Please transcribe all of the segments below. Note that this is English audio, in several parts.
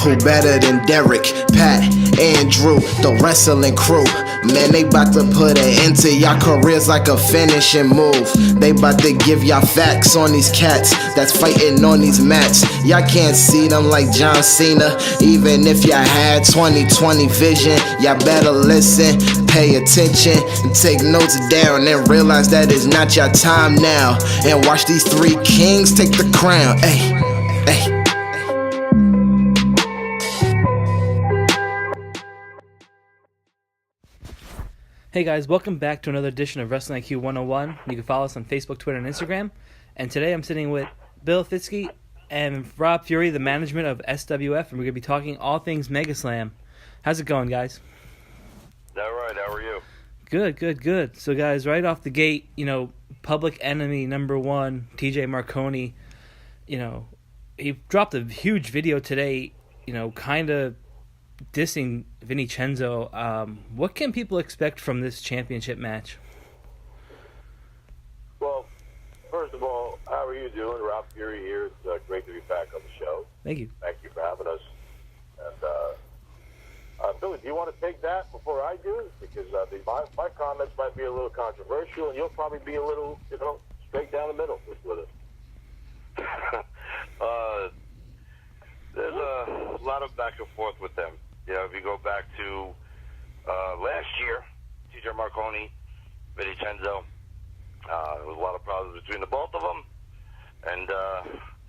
Who better than Derek, Pat, and Drew, the wrestling crew? Man, they bout to put an end to y'all careers like a finishing move. They bout to give y'all facts on these cats that's fighting on these mats. Y'all can't see them like John Cena. Even if y'all had 20/20 vision, y'all better listen, pay attention, and take notes down, and realize that it's not your time now. And watch these three kings take the crown. Ay, ay. Hey guys, welcome back to another edition of Wrestling IQ 101. You can follow us on Facebook, Twitter, and Instagram. And today I'm sitting with Bill Fetzke and Rob Fury, the management of SWF, and we're going to be talking all things MegaSlam. How's it going, guys? All right, how are you? Good. So guys, right off the gate, public enemy number one, TJ Marconi, he dropped a huge video today, kind of dissing Vincenzo. What can people expect from this championship match? Well, first of all, how are you doing? Rob Fury here. It's great to be back on the show. Thank you. Thank you for having us. And Billy, do you want to take that before I do? Because my comments might be a little controversial, and you'll probably be a little, straight down the middle with it. There's a lot of back and forth with them. If you go back to last year, TJ Marconi, Vincenzo, there was a lot of problems between the both of them, and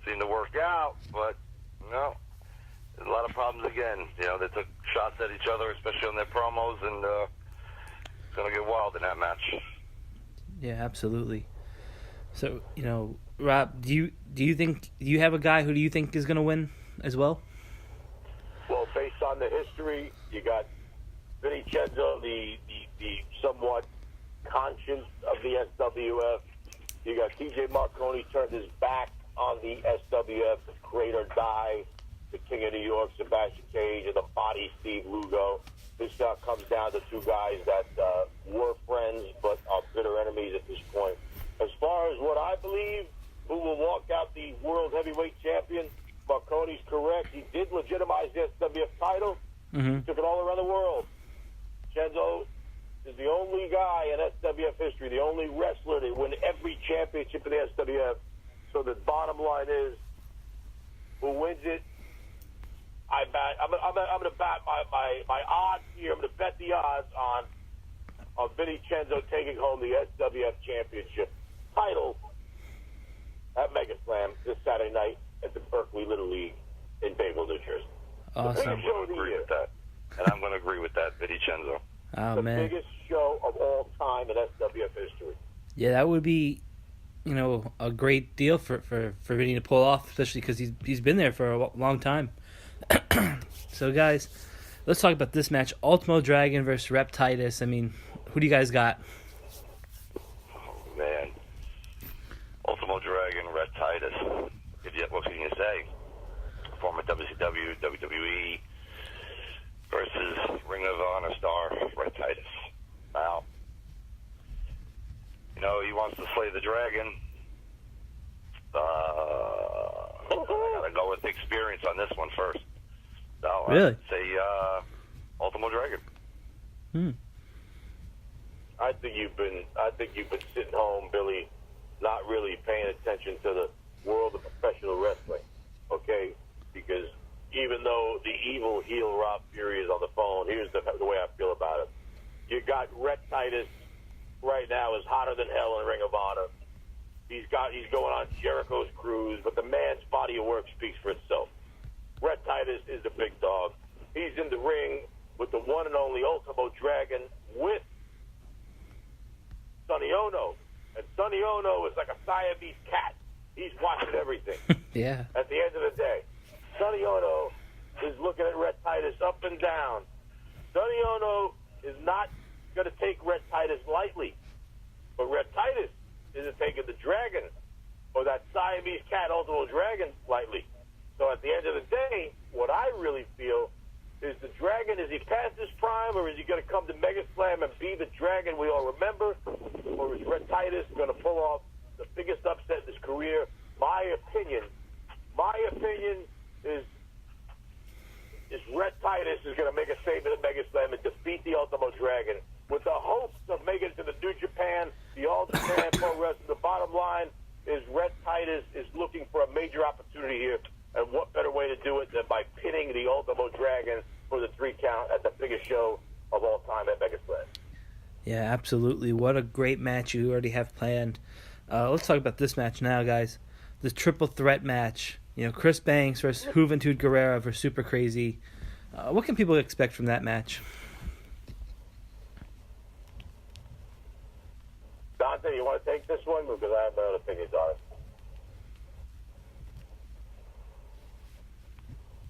seemed to work out, but there's a lot of problems again. They took shots at each other, especially on their promos, and it's going to get wild in that match. Yeah, absolutely. So, Rob, do you have a guy who do you think is going to win as well? Well, based on the history, you got Vincenzo, the somewhat conscience of the SWF. You got TJ Marconi turned his back on the SWF, the create or die, the King of New York, Sebastian Cage, and the body Steve Lugo. This comes down to two guys that were friends but are bitter enemies at this point. As far as what I believe, who will walk out the World Heavyweight Champion, Marconi's correct. He did legitimize the SWF title. Mm-hmm. He took it all around the world. Vincenzo is the only guy in SWF history, the only wrestler to win every championship in the SWF. So the bottom line is, who wins it? I'm going to bat my odds here. I'm going to bet the odds on Vincenzo taking home the SWF championship title at MegaSlam this Saturday night at the Berkeley Little League in Bayville, New Jersey. Awesome. I'm going to agree with that. And I'm going to agree with that, Vincenzo. Oh, the man. biggest show of all time in SWF history. Yeah, that would be, a great deal for Vinny to pull off, especially because he's been there for a long time. So, guys, let's talk about this match. Ultimo Dragon versus Rhett Titus. I mean, who do you guys got? Oh, man. Ultimo Dragon, Rhett Titus. What can you say? Former WCW, WWE versus Ring of Honor star Rhett Titus. Now, he wants to slay the dragon. I gotta go with experience on this one first. So really? I'd say Ultimo Dragon. I think you've been sitting home, Billy, not really paying attention to the world of professional wrestling, okay? Because even though the evil heel Rob Fury is on the phone, here's the way I feel about it. You got Rhett Titus right now is hotter than hell in Ring of Honor. He's going on Jericho's cruise, but the man's body of work speaks for itself. Rhett Titus is the big dog. He's in the ring with the one and only Ultimo Dragon with Sonny Ono. And Sonny Ono is like a Siamese cat. He's watching everything. Yeah. At the end of the day, Sonny Ono is looking at Rhett Titus up and down. Sonny Ono is not going to take Rhett Titus lightly. But Rhett Titus isn't taking the Dragon or that Siamese cat Ultimo Dragon lightly. So at the end of the day, what I really feel is the Dragon, is he past his prime, or is he going to come to MegaSlam and be the Dragon we all remember? Or is Rhett Titus going to pull off the biggest upset in his career? My opinion is is Rhett Titus is going to make a statement at MegaSlam and defeat the Ultimo Dragon with the hopes of making it to the New Japan, the All Japan Pro Wrestling. The bottom line is Rhett Titus is looking for a major opportunity here, and what better way to do it than by pinning the Ultimo Dragon for the 3 count at the biggest show of all time at MegaSlam. Yeah, absolutely. What a great match you already have planned. Let's talk about this match now, guys. The triple threat match. You know, Chris Banks versus Juventud Guerrera versus Super Crazy. What can people expect from that match? Dante, you want to take this one? Because I have my own opinions on it.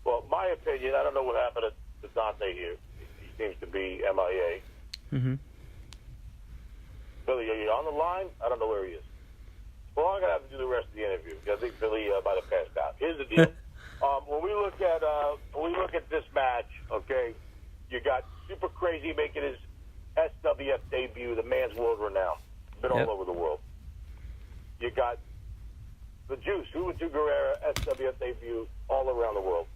Well, my opinion, I don't know what happened to Dante here. He seems to be MIA. Mm-hmm. Billy, are you on the line? I don't know where he is. Well, I'm going to have to do the rest of the interview. I think Billy might have passed out. Here's the deal. When we look at this match, okay, you got Super Crazy making his SWF debut, the man's world renowned. Been all over the world. You got the Juice, Juventud Guerrera, SWF debut, all around the world.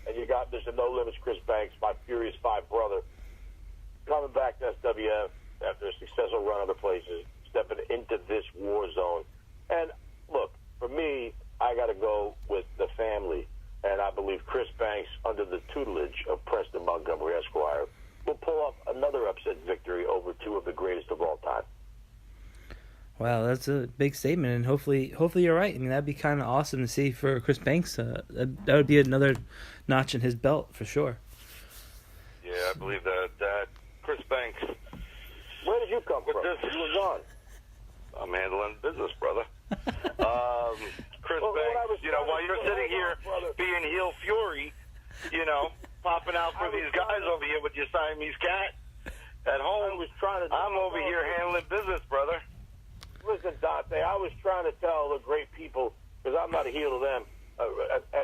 And you got Mr. No Limits Chris Banks, my Furious 5 brother, coming back to SWF after a successful run other places, stepping into this war zone. And look, for me, I got to go with the family. And I believe Chris Banks, under the tutelage of Preston Montgomery Esquire, will pull off another upset victory over 2 of the greatest of all time. Wow, that's a big statement, and hopefully you're right. I mean, that'd be kind of awesome to see for Chris Banks. That would be another notch in his belt for sure. Yeah, I believe that Chris Banks. Where did you come from? You were gone. I'm handling business, brother. Chris Banks, you know, while you're sitting here being heel Fury, you know, popping out for these guys over here with your Siamese cat at home, I'm over here handling business, brother. Listen, Dante, I was trying to tell the great people, because I'm not a heel to them,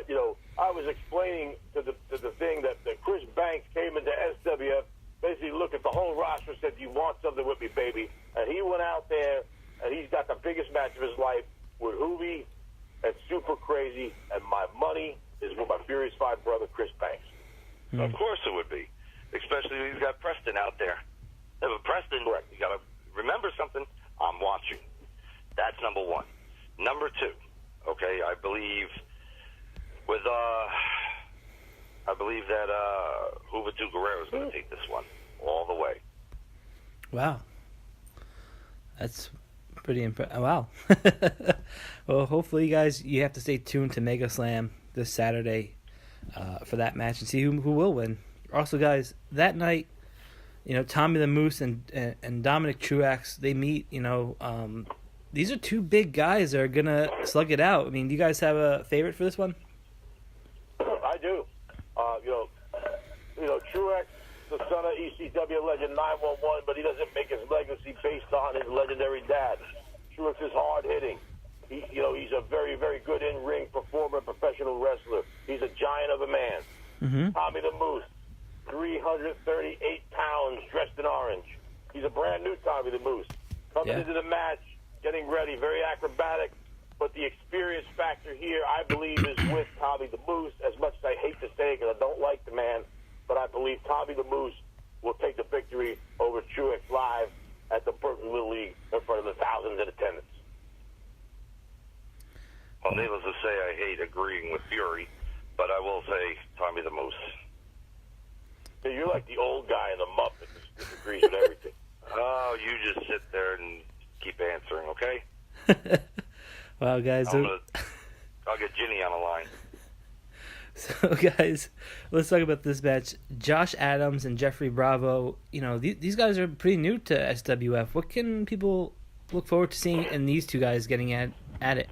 you know, I was explaining to the thing that Chris Banks came into SWF, basically looked at the whole roster and said, "You want something with me, baby?" And he went out there, and he's got the biggest match of his life with Hoovy and Super Crazy, and my money is with my Furious 5 brother, Chris Banks. Of course it would be, especially when he's got Preston out there. Yeah, but Preston, correct. You got to remember something. I'm watching. That's number 1. Number 2, okay, I believe that Juventud Guerrera is going to take this one all the way. Wow. That's pretty impressive. Wow. Well, hopefully, guys, you have to stay tuned to MegaSlam this Saturday for that match and see who will win. Also, guys, that night, you know, Tommy the Moose and Dominick Truax, they meet, you know. These are 2 big guys that are going to slug it out. I mean, do you guys have a favorite for this one? I do. You know, Truax, the son of ECW legend 911, but he doesn't make his legacy based on his legendary dad. Truax is hard-hitting. He's a very, very good in-ring performer, professional wrestler. He's a giant of a man. Mm-hmm. Tommy the Moose, 338 pounds, dressed in orange. He's a brand new Tommy the Moose. Coming into the match, getting ready, very acrobatic. But the experience factor here, I believe, is with Tommy the Moose. As much as I hate to say it because I don't like the man, but I believe Tommy the Moose will take the victory over Truax live at the Berkeley Little League in front of the thousands in attendance. Well, needless to say, I hate agreeing with Fury, but I will say Tommy the Moose. Yeah, you're like the old guy in the Muppets who disagrees with everything. Oh, you just sit there and keep answering, okay? Wow, guys. I'll get Ginny on the line. So, guys, let's talk about this match. Josh Adams and Jeffrey Bravo, you know, these guys are pretty new to SWF. What can people look forward to seeing in these 2 guys getting at it?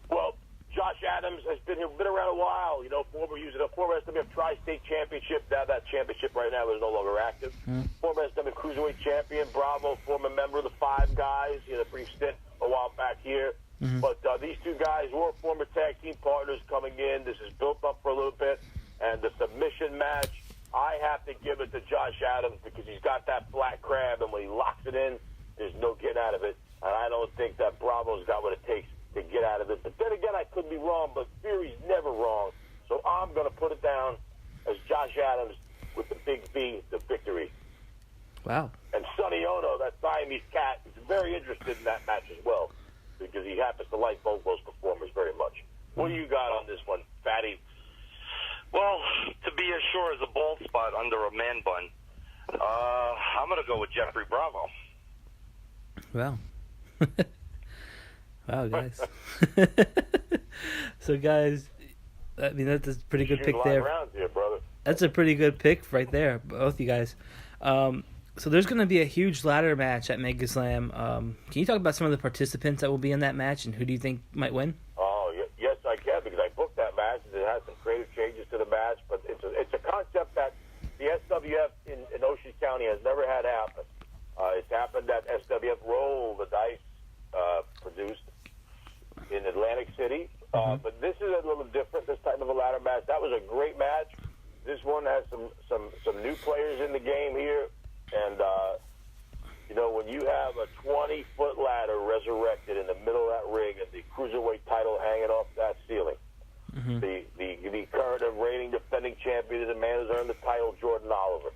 Well, Josh Adams has been around a while. You know, former SWF Tri-State Championship. Now that championship right now is no longer active. Former SWF Cruiserweight Champion. Bravo, former member of the Five Guys. He had a brief stint a while back here. But these 2 guys were former tag team partners coming in. This is built up for a little bit. And the submission match, I have to give it to Josh Adams because he's got that black crab, and when he locks it in, there's no getting out of it. And I don't think that Bravo's got what it takes to get out of it. But then again, I could be wrong, but Fury's never wrong. So I'm going to put it down as Josh Adams with the big V, the victory. Wow. And Sonny Ono, that Siamese cat, is very interested in that match as well because he happens to like both those performers very much. What do you got on this one, Fatty? Well, to be as sure as a bald spot under a man bun, I'm going to go with Jeffrey Bravo. Wow. Wow, guys. So, guys, I mean, that's a pretty good pick there. Here, brother. That's a pretty good pick right there, both you guys. So there's going to be a huge ladder match at MegaSlam. Can you talk about some of the participants that will be in that match, and who do you think might win? Oh, yes, I can, because I booked that match, and it has some creative changes to the match, but it's a concept that the SWF in Ocean County has never had happen. It's happened at SWF Roll the Dice produced in Atlantic City, but this is a little different, this type of a ladder match. That was a great match. This one has some new players in the game here, and when you have a 20-foot ladder resurrected in the middle of that ring and the Cruiserweight title hanging off that ceiling, the current and reigning defending champion is a man who's earned the title, Jordan Oliver.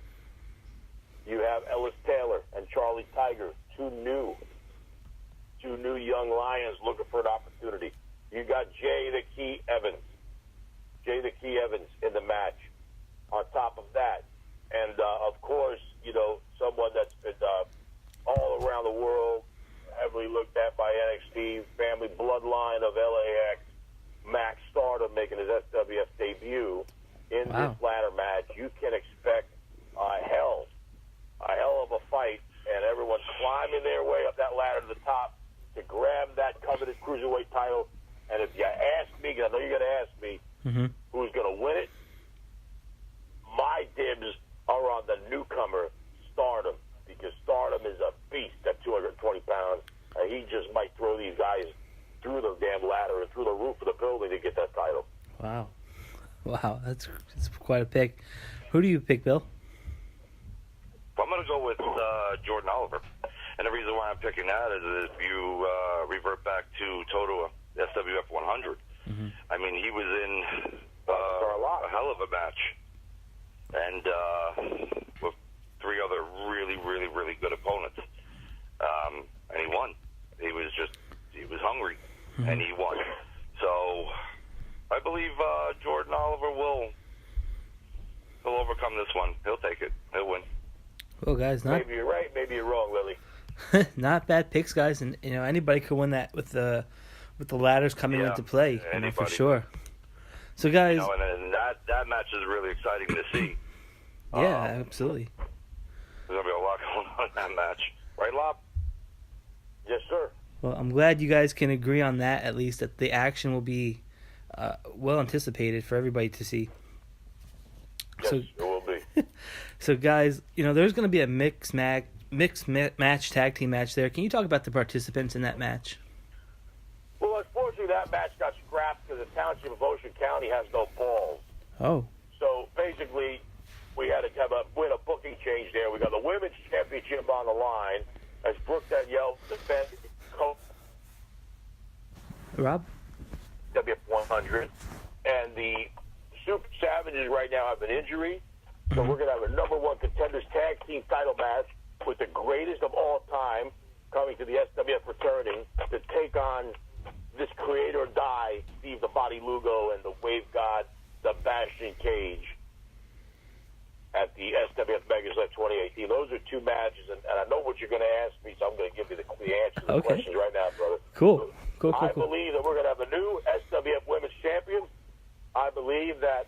You have Ellis Taylor and Charlie Tiger, two new young lions looking for an opportunity. You got Jay the Key Evans in the match. On top of that, and of course, someone that's been all around the world, heavily looked at by NXT, family bloodline of LAX, Max Stardom making his SWF debut in this ladder match. You can expect a hell of a fight, and everyone's climbing their way up that ladder to the top to grab that coveted Cruiserweight title. And if you ask me, because I know you're going to ask me, who's going to win it, my dibs are on the newcomer, Stardom, because Stardom is a beast at 220 pounds, and he just might throw these guys through the damn ladder and through the roof of the building to get that title. Wow, that's quite a pick. Who do you pick, Bill? I'm going to go with Jordan Oliver, and the reason why I'm picking that is if you revert back to Toto SWF 100, I mean, he was in a hell of a match. And with three other really, really, really good opponents. And he won. He was hungry, and he won. So I believe Jordan Oliver will overcome this one. He'll take it. He'll win. Well, guys, maybe you're right, maybe you're wrong, Lily. Not bad picks, guys, and anybody could win that with the ladders coming into play, for sure. So, guys, and that match is really exciting to see. Yeah, absolutely. There's gonna be a lot going on in that match, right, Lob? Yes, sir. Well, I'm glad you guys can agree on that. At least that the action will be well anticipated for everybody to see. Yes, it will be. So, guys, there's going to be a mixed match tag team match there. Can you talk about the participants in that match? Well, unfortunately, that match got scrapped because the Township of Ocean County has no balls. Oh. So, basically, we had to have a booking change there. We got the Women's Championship on the line as Brooke Danielle defends Rob? WF 100. And the Super Savages right now have an injury. So we're going to have a number one contenders tag team title match with the greatest of all time coming to the SWF returning to take on this create or die, Steve the Body Lugo and the Wave God, Sebastian Cage at the SWF MegaSlam 2018. Those are two matches, and I know what you're going to ask me, so I'm going to give you the answer to the questions right now, brother. Cool. I believe that we're going to have a new SWF Women's Champion. I believe that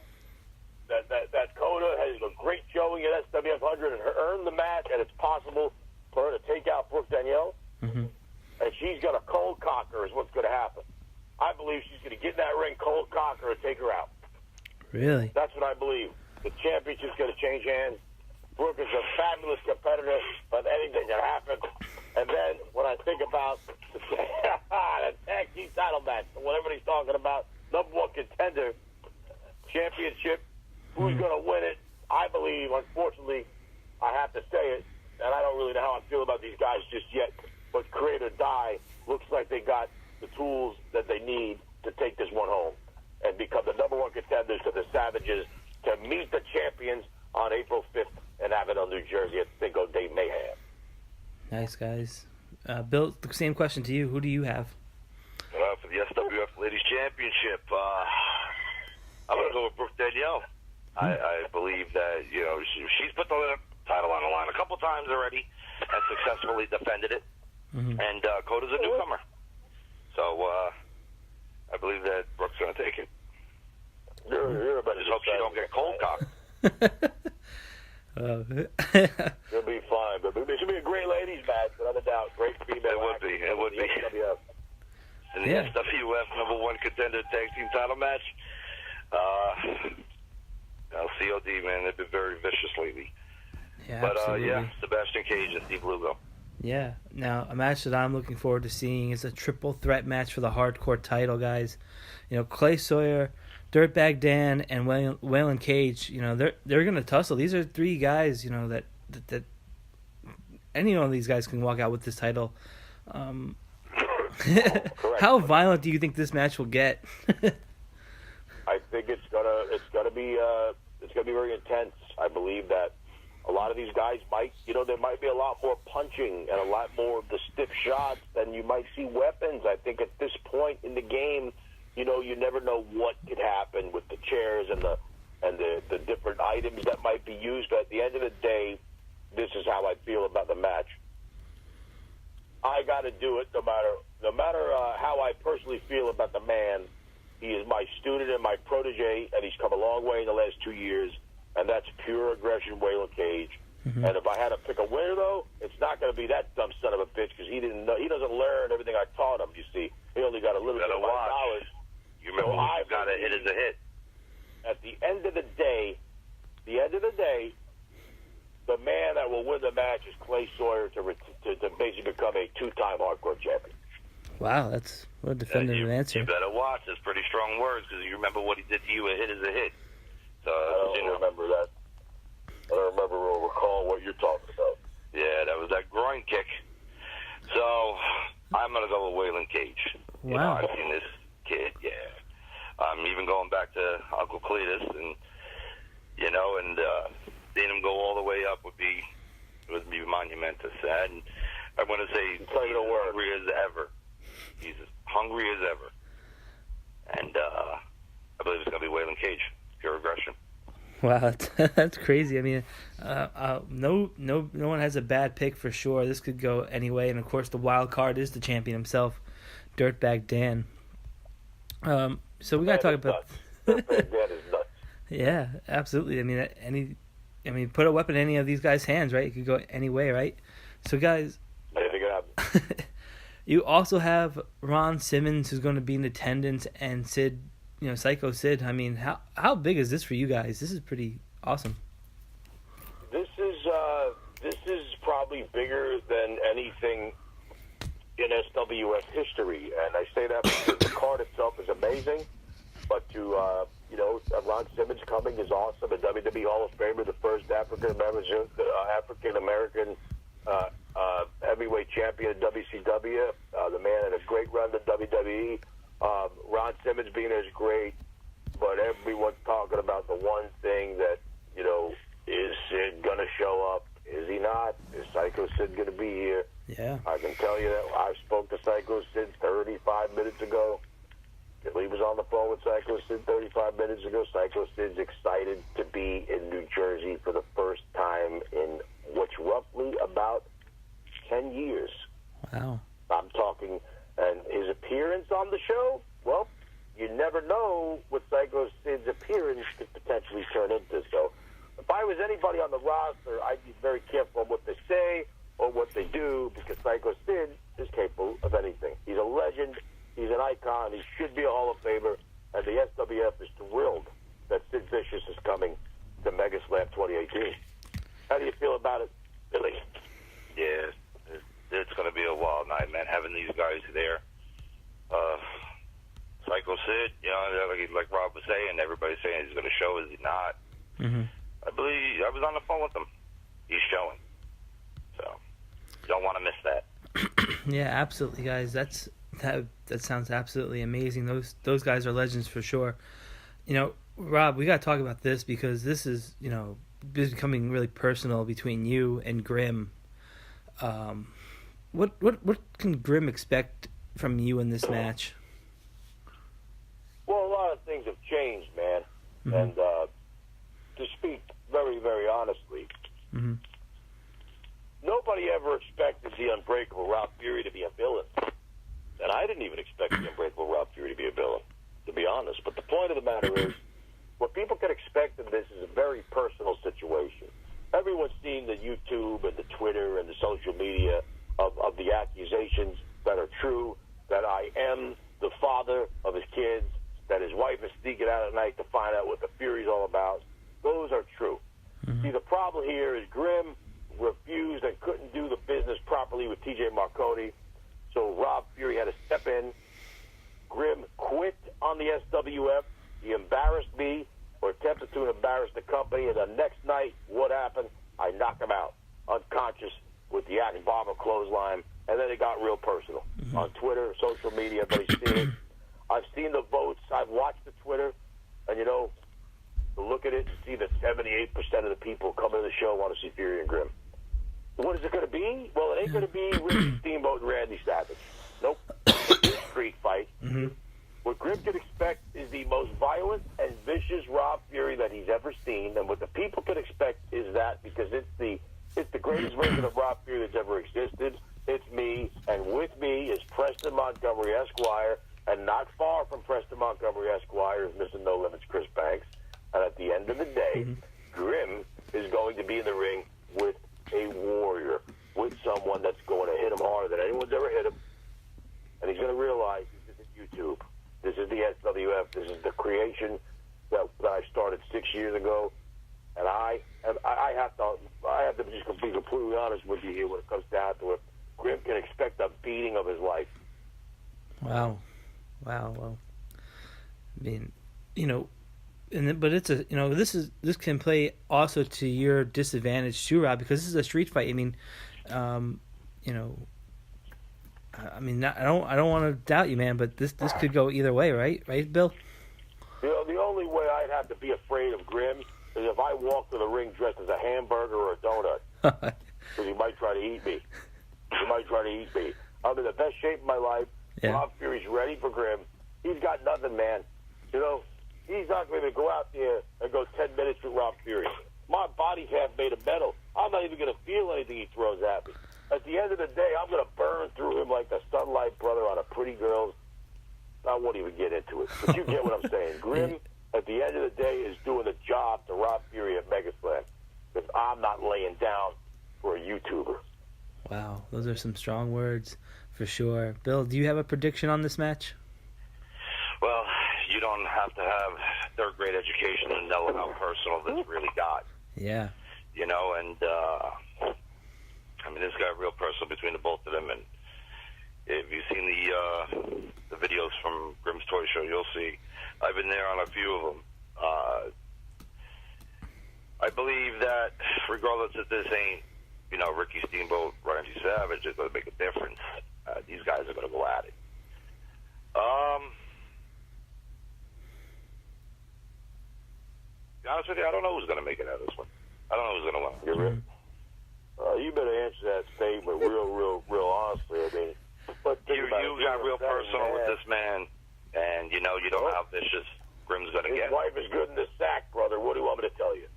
Coda has a great showing at SWF 100 and earned the match, and it's possible for her to take out Brooke Danielle. And she's going to cold cock her is what's going to happen. I believe she's going to get in that ring, cold cock her, and take her out. Really? That's what I believe. The championship's going to change hands. Brooke is a fabulous competitor, but anything can happen. And then when I think about the tag team title match, what everybody's talking about, number one contender, championship, who's going to win it? I believe, unfortunately, I have to say it, and I don't really know how I feel about these guys just yet, but Create or Die looks like they got the tools that they need to take this one home. and become the number one contenders to the Savages to meet the champions on April 5th in Avenel, New Jersey at Cinco de Mayhem. Nice, guys. Bill, the same question to you. Who do you have? For the SWF Ladies Championship, I'm going to go with Brooke Danielle. I believe that, she's put the title on the line a couple times already and successfully defended it. Mm-hmm. And Coda's a newcomer. So I believe that Brooke's going to take it. You're about to just hope she don't get cold cocked. It'll be fine, but it should be a great ladies match, without a doubt. Great female. It would be. In the SWF number one contender tag team title match, COD, man, they've been very vicious lately. Yeah, but absolutely. Sebastian Cage and Steve Lugo. Yeah. Now, a match that I'm looking forward to seeing is a triple threat match for the hardcore title, guys. Clay Sawyer, Dirtbag Dan, and Waylon Cage. They're gonna tussle. These are three guys. That any one of these guys can walk out with this title. How violent do you think this match will get? I think it's gonna be very intense. I believe that a lot of these guys there might be a lot more punching and a lot more of the stiff shots than you might see weapons. I think at this point in the game, you never know what could happen with the chairs and the different items that might be used. But at the end of the day, this is how I feel about the match. I got to do it no matter how I personally feel about the man. He is my student and my protege, and he's come a long way in the last 2 years, and that's pure aggression, Waylon Cage. Mm-hmm. And if I had to pick a winner, though, it's not going to be that dumb son of a bitch, because he doesn't learn everything I taught him, you see. He only got a little bit of my knowledge. You remember when you got a hit as a hit. At the end of the day, the man that will win the match is Clay Sawyer to basically become a two-time hardcore champion. Wow, that's what a definitive answer. You better watch. That's pretty strong words, because you remember what he did to you. A hit is a hit. So I don't remember that. I don't remember or recall what you're talking about. Yeah, that was that groin kick. So I'm going to go with Waylon Cage. Wow. I've seen this kid, yeah. Even going back to Uncle Cletus and seeing him go all the way up would be monumentous. And I want to say he's hungry as ever. He's as hungry as ever. And I believe it's going to be Waylon Cage. Pure aggression. Wow, that's crazy. I mean, no one has a bad pick for sure. This could go any way, and of course, the wild card is the champion himself, Dirtbag Dan. So we gotta talk about. Dirtbag Dan is nuts. Yeah, absolutely. I mean, put a weapon in any of these guys' hands, right? It could go any way, right? So, guys, anything could happen. You also have Ron Simmons, who's going to be in attendance, and Sid. Psycho Sid. I mean, how big is this for you guys? This is pretty awesome. This is probably bigger than anything in SWF history, and I say that because the card itself is amazing. But to Ron Simmons coming is awesome. A WWE Hall of Famer, the first African American heavyweight champion in WCW. The man had a great run to WWE. Ron Simmons being there is great, but everyone's talking about the one thing that, is Sid going to show up? Is he not? Is Psycho Sid going to be here? Yeah. I can tell you that I spoke to Psycho Sid 35 minutes ago. He was on the phone with Psycho Sid 35 minutes ago. Psycho Sid's excited to be in New Jersey for the first time in what's roughly about 10 years. Wow. I'm talking... And his appearance on the show, well, you never know what Psycho Sid's appearance could potentially turn into. So if I was anybody on the roster, I'd be very careful on what they say or what they do, because Psycho Sid is capable of anything. He's a legend. He's an icon. He should be a Hall of Famer. And the SWF is thrilled that Sid Vicious is coming to MegaSlam 2018. How do you feel about it, Billy? Yeah. It's going to be a wild night, man, having these guys there. Psycho Sid, like Rob was saying, everybody's saying he's going to show. Is he not? Mm-hmm. I believe I was on the phone with him. He's showing. So, you don't want to miss that. Yeah, absolutely, guys. That sounds absolutely amazing. Those guys are legends for sure. Rob, we got to talk about this because this is, becoming really personal between you and Grimm. What can Grimm expect from you in this match? Well, a lot of things have changed, man. Mm-hmm. And to speak very, very honestly, mm-hmm. nobody ever expected the Unbreakable Rob Fury to be a villain. And I didn't even expect the Unbreakable Rob Fury to be a villain, to be honest. But the point of the matter is, what people can expect in this is a very personal situation. Everyone's seen the YouTube and the Twitter and the social media of the accusations that are true, that I am the father of his kids, that his wife is sneaking out at night to find out what the Fury's all about. Those are true. Mm-hmm. See, the problem here is Grimm refused and couldn't do the business properly with TJ Marconi, so Rob Fury had to step in. Grimm quit on the SWF. He embarrassed me or attempted to embarrass the company, and the next night, what happened? I knocked him out, unconscious, with the Axe Bomber clothesline, and then it got real personal. Mm-hmm. On Twitter, social media, everybody's seen it. I've seen the votes. I've watched the Twitter, and to look at it and see that 78% of the people coming to the show want to see Fury and Grimm. What is it going to be? Well, it ain't going to be Ricky Steamboat and Randy Savage. Nope. It's a street fight. Mm-hmm. What Grimm can expect is the most violent and vicious Rob Fury that he's ever seen, and what the people can expect is that because it's the greatest version of Rob Fury that's ever existed. It's me, and with me is Preston Montgomery Esquire, and not far from Preston Montgomery Esquire is Mr. No Limits Chris Banks. And at the end of the day, Grimm is going to be in the ring with a warrior, with someone that's going to hit him harder than anyone's ever hit him, and he's going to realize this isn't YouTube. This is the SWF. This is the creation that I started 6 years ago, and I have to just be completely honest with you here when it comes down to it. Grimm can expect a beating of his life. Wow. Well, I mean, but it's this can play also to your disadvantage too, Rob, because this is a street fight. I mean, I don't want to doubt you, man, but this could go either way, right, Bill? The only way I'd have to be afraid of Grimm is if I walk to the ring dressed as a hamburger or a donut, because he might try to eat me. I'm in the best shape of my life. Yeah. Rob Fury's ready for Grimm. He's got nothing, man. He's not going to go out there and go 10 minutes with Rob Fury. My body's half made of metal. I'm not even going to feel anything he throws at me. At the end of the day, I'm going to burn through him like the sunlight brother on a pretty girl. I won't even get into it, but you get what I'm saying. Grimm, at the end of the day, is doing the job to Rob Fury at MegaSlam, because I'm not laying down for a YouTuber. Wow, those are some strong words for sure. Bill, do you have a prediction on this match? Well, you don't have to have third-grade education to know how personal this really got. Yeah. And this got real personal between the both of them. And if you've seen the videos from Grimm's Toy Show, you'll see I've been there on a few of them. I believe that regardless if this ain't, Ricky Steamboat, Randy Savage, is going to make a difference. These guys are going to go at it. To be honest with you, I don't know who's going to make it out of this one. I don't know who's going to win. You're right. You better answer that statement real honestly. I mean, but you got real personal with this man, and you don't know how vicious Grimm's going to get. His wife is good in the sack, brother. What do you want me to tell you?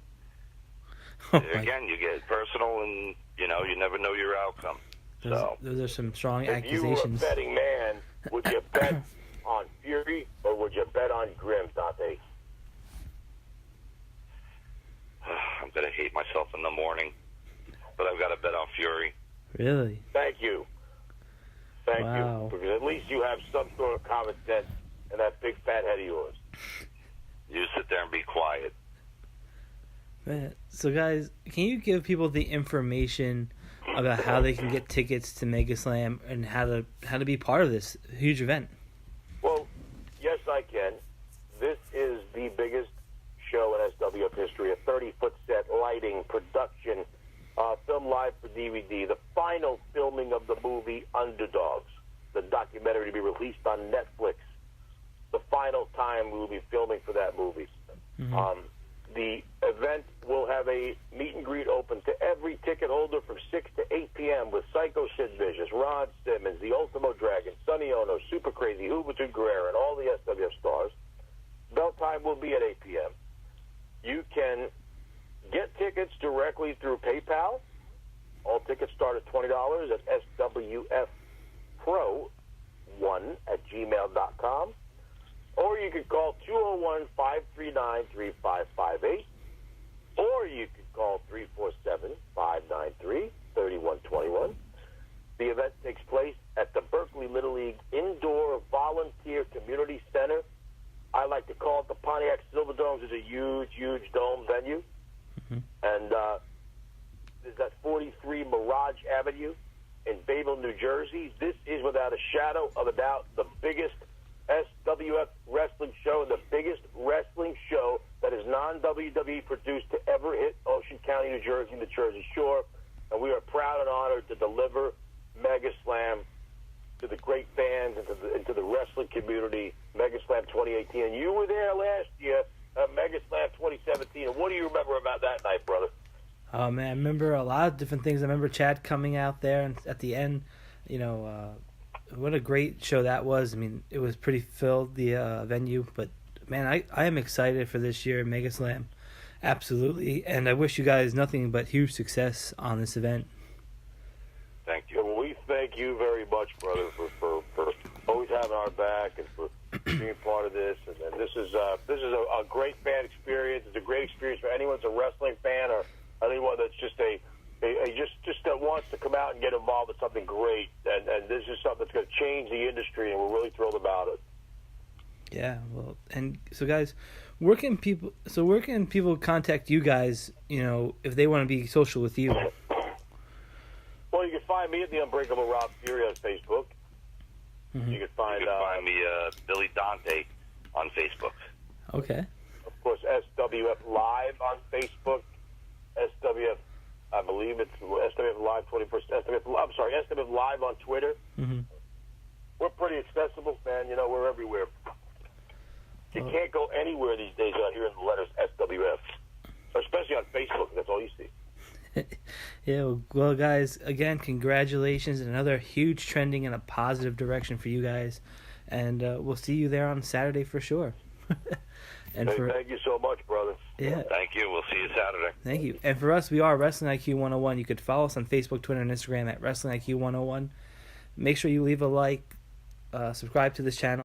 Again, you get personal, and you never know your outcome. Those are some strong accusations. If you were a betting man, would you bet on Fury or would you bet on Grimm, Dante? I'm going to hate myself in the morning, but I've got to bet on Fury. Really? Thank you. Thank Wow. you. Because at least you have some sort of common sense in that big fat head of yours. You sit there and be quiet. Man, so guys, can you give people the information about how they can get tickets to MegaSlam and how to be part of this huge event? Well, yes, I can. This is the biggest show in SWF history, a 30-foot set, lighting, production, film live for DVD, the final filming of the movie Underdogs, the documentary to be released on Netflix. The final time we will be filming for that movie. event will have a meet and greet open to every ticket holder from 6 to 8 p.m. with Psycho Sid Vicious, Ron Simmons, the Ultimo Dragon, Sonny Ono, Super Crazy, Juventud Guerrera, and all the SWF stars. Bell time will be at 8 p.m. You can get tickets directly through PayPal. All tickets start at $20 at swfpro1@gmail.com. Or you could call 201-539-3558. Or you could call 347-593-3121. The event takes place at the Berkeley Little League Indoor Volunteer Community Center. I like to call it the Pontiac Silverdome. It's a huge, huge dome venue. And is at 43 Mirage Avenue in Bayville, New Jersey. This is, without a shadow of a doubt, the biggest SWF wrestling show and the biggest wrestling show that is non-WWE produced to ever hit Ocean County, New Jersey, and the Jersey Shore. And we are proud and honored to deliver MegaSlam to the great fans and to the wrestling community, MegaSlam 2018. And you were there last year at MegaSlam 2017. And what do you remember about that night, brother? Oh, man, I remember a lot of different things. I remember Chad coming out there and at the end, what a great show that was. I mean, it was pretty filled, the venue. But, man, I am excited for this year, MegaSlam. Absolutely. And I wish you guys nothing but huge success on this event. Thank you. Well, we thank you very much, brother, for always having our back and for being part of this. And this is a great fan experience. It's a great experience for anyone that's a wrestling fan or anyone that's just just that wants to come out and get involved with something great. And this is something that's going to change the industry, and we're really thrilled about it. Yeah, well, and so guys, where can people contact you guys, if they want to be social with you? Well, you can find me at the Unbreakable Rob Fury on Facebook. You can find me Billy Dante on Facebook. Okay. Of course, SWF Live on Facebook. SWF, I believe it's SWF Live 21st. SWF Live on Twitter. We're pretty accessible, man. We're everywhere. You can't go anywhere these days without hearing the letters SWF, especially on Facebook. That's all you see. Yeah, well, guys, again, congratulations. Another huge trending in a positive direction for you guys. And we'll see you there on Saturday for sure. Thank you so much, brother. Yeah. Thank you. We'll see you Saturday. Thank you. And for us, we are Wrestling IQ 101. You could follow us on Facebook, Twitter, and Instagram at Wrestling IQ 101. Make sure you leave a like, subscribe to this channel.